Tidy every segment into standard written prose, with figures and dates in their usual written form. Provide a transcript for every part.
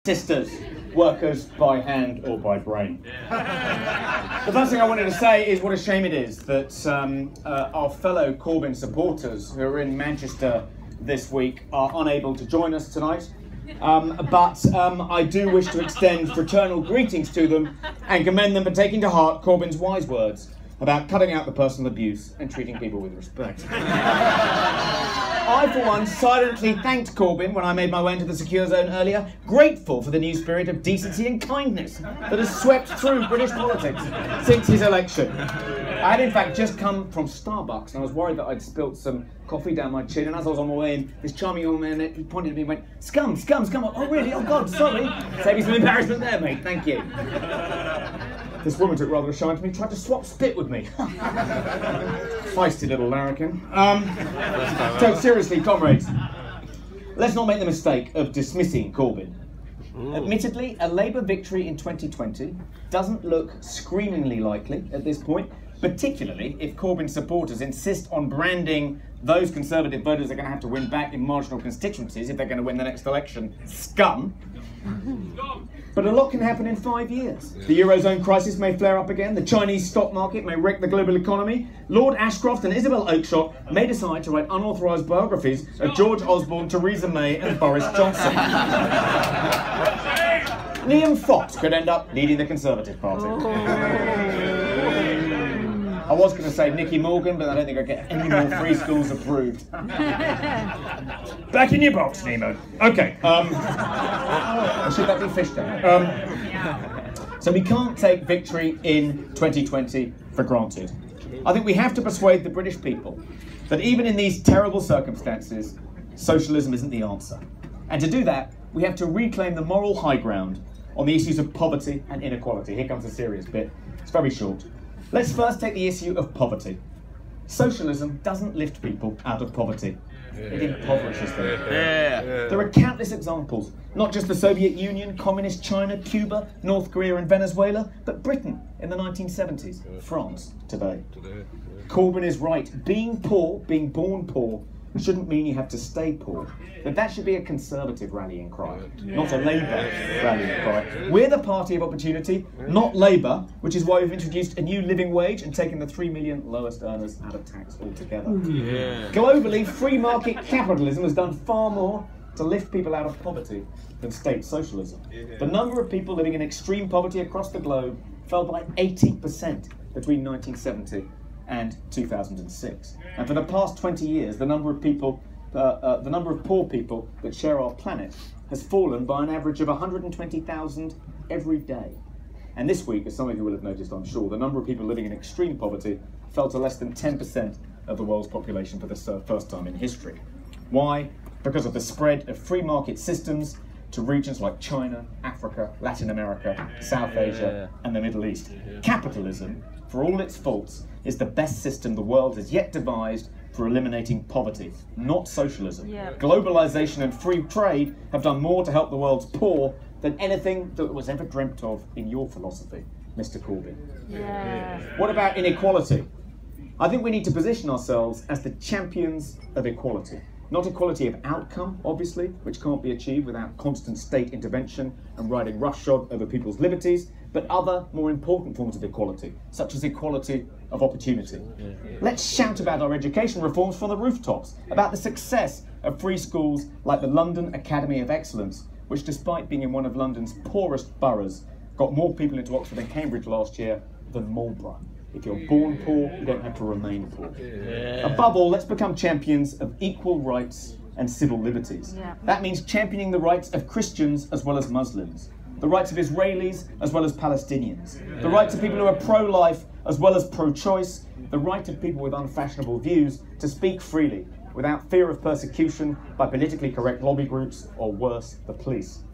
sisters, workers by hand or by brain. The first thing I wanted to say is what a shame it is that our fellow Corbyn supporters who are in Manchester this week are unable to join us tonight. But I do wish to extend fraternal greetings to them and commend them for taking to heart Corbyn's wise words about cutting out the personal abuse and treating people with respect. I, for one, silently thanked Corbyn when I made my way into the secure zone earlier, grateful for the new spirit of decency and kindness that has swept through British politics since his election. I had, in fact, just come from Starbucks and I was worried that I'd spilt some coffee down my chin, and as I was on my way in, this charming young man pointed at me and went, "Scum, scum, scum." Oh, really? Oh, God, sorry. Save me some embarrassment there, mate. Thank you. This woman took rather a shine to me, tried to swap spit with me. Feisty little larrikin. So seriously, comrades, let's not make the mistake of dismissing Corbyn. Admittedly, a Labour victory in 2020 doesn't look screamingly likely at this point, particularly if Corbyn supporters insist on branding those Conservative voters they're going to have to win back in marginal constituencies if they're going to win the next election scum. But a lot can happen in 5 years. The Eurozone crisis may flare up again, the Chinese stock market may wreck the global economy, Lord Ashcroft and Isabel Oakeshott may decide to write unauthorised biographies of George Osborne, Theresa May and Boris Johnson. Liam Fox could end up leading the Conservative Party. I was going to say Nicky Morgan, but I don't think I'd get any more free schools approved. Back in your box, Nemo. Okay. Should that be fish tank? So we can't take victory in 2020 for granted. I think we have to persuade the British people that even in these terrible circumstances, socialism isn't the answer. And to do that, we have to reclaim the moral high ground on the issues of poverty and inequality. Here comes the serious bit. It's very short. Let's first take the issue of poverty. Socialism doesn't lift people out of poverty. It impoverishes them. There are countless examples, not just the Soviet Union, Communist China, Cuba, North Korea and Venezuela, but Britain in the 1970s, France today. Corbyn is right. Being poor, being born poor, shouldn't mean you have to stay poor. But that should be a Conservative rallying cry, not a Labour rallying cry. We're the party of opportunity, not Labour, which is why we've introduced a new living wage and taken the 3 million lowest earners out of tax altogether. Globally, free market capitalism has done far more to lift people out of poverty than state socialism. The number of people living in extreme poverty across the globe fell by 80% between 1970 and 2006. And for the past 20 years, the number of poor people that share our planet has fallen by an average of 120,000 every day. And this week, as some of you will have noticed, I'm sure, the number of people living in extreme poverty fell to less than 10% of the world's population for the first time in history. Why? Because of the spread of free market systems to regions like China, Africa, Latin America, South Asia, and the Middle East. Capitalism, for all its faults, is the best system the world has yet devised for eliminating poverty, not socialism. Globalization and free trade have done more to help the world's poor than anything that was ever dreamt of in your philosophy, Mr. Corbyn. What about inequality? I think we need to position ourselves as the champions of equality. Not equality of outcome, obviously, which can't be achieved without constant state intervention and riding roughshod over people's liberties, but other, more important forms of equality, such as equality of opportunity. Let's shout about our education reforms from the rooftops, about the success of free schools like the London Academy of Excellence, which, despite being in one of London's poorest boroughs, got more people into Oxford and Cambridge last year than Marlborough. If you're born poor, you don't have to remain poor. Above all, let's become champions of equal rights and civil liberties. That means championing the rights of Christians as well as Muslims, the rights of Israelis as well as Palestinians, the rights of people who are pro-life as well as pro-choice, the right of people with unfashionable views to speak freely without fear of persecution by politically correct lobby groups or worse, the police.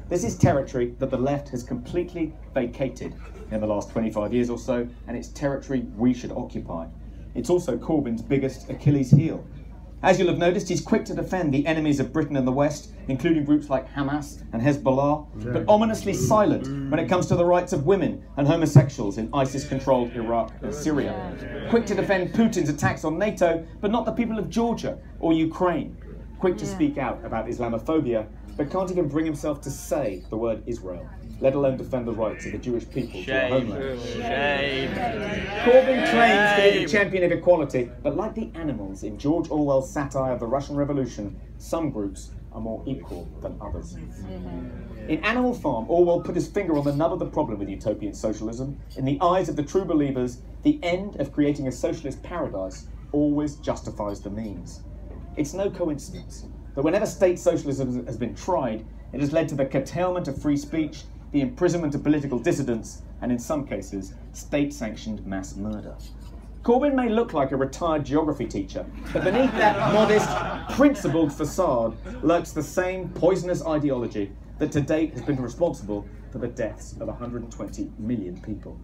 This is territory that the left has completely vacated in the last 25 years or so, and it's territory we should occupy. It's also Corbyn's biggest Achilles heel. As you'll have noticed, he's quick to defend the enemies of Britain and the West, including groups like Hamas and Hezbollah, but ominously silent when it comes to the rights of women and homosexuals in ISIS-controlled Iraq and Syria. Quick to defend Putin's attacks on NATO, but not the people of Georgia or Ukraine. quick to speak out about Islamophobia, but can't even bring himself to say the word Israel, let alone defend the rights of the Jewish people to their homeland. Shame. Corbyn claims to be the champion of equality, but like the animals in George Orwell's satire of the Russian Revolution, some groups are more equal than others. In Animal Farm, Orwell put his finger on the nub of the problem with utopian socialism. In the eyes of the true believers, the end of creating a socialist paradise always justifies the means. It's no coincidence that whenever state socialism has been tried, it has led to the curtailment of free speech, the imprisonment of political dissidents, and in some cases, state-sanctioned mass murder. Corbyn may look like a retired geography teacher, but beneath that modest, principled facade lurks the same poisonous ideology that to date has been responsible for the deaths of 120 million people.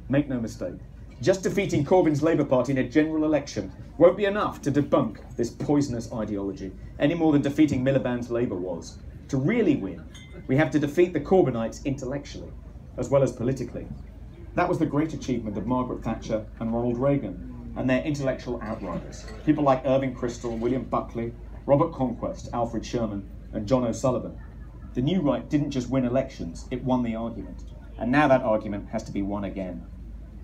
Make no mistake, just defeating Corbyn's Labour Party in a general election won't be enough to debunk this poisonous ideology, any more than defeating Miliband's Labour was. To really win, we have to defeat the Corbynites intellectually, as well as politically. That was the great achievement of Margaret Thatcher and Ronald Reagan, and their intellectual outriders. People like Irving Kristol, William Buckley, Robert Conquest, Alfred Sherman, and John O'Sullivan. The New Right didn't just win elections, it won the argument. And now that argument has to be won again.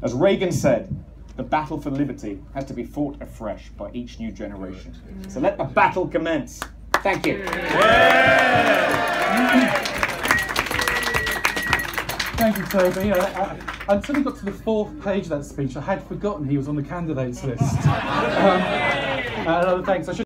As Reagan said, the battle for liberty has to be fought afresh by each new generation. So let the battle commence. Thank you. Thank you, Toby. Until we got to the 4th page of that speech, I had forgotten he was on the candidates list. Thanks.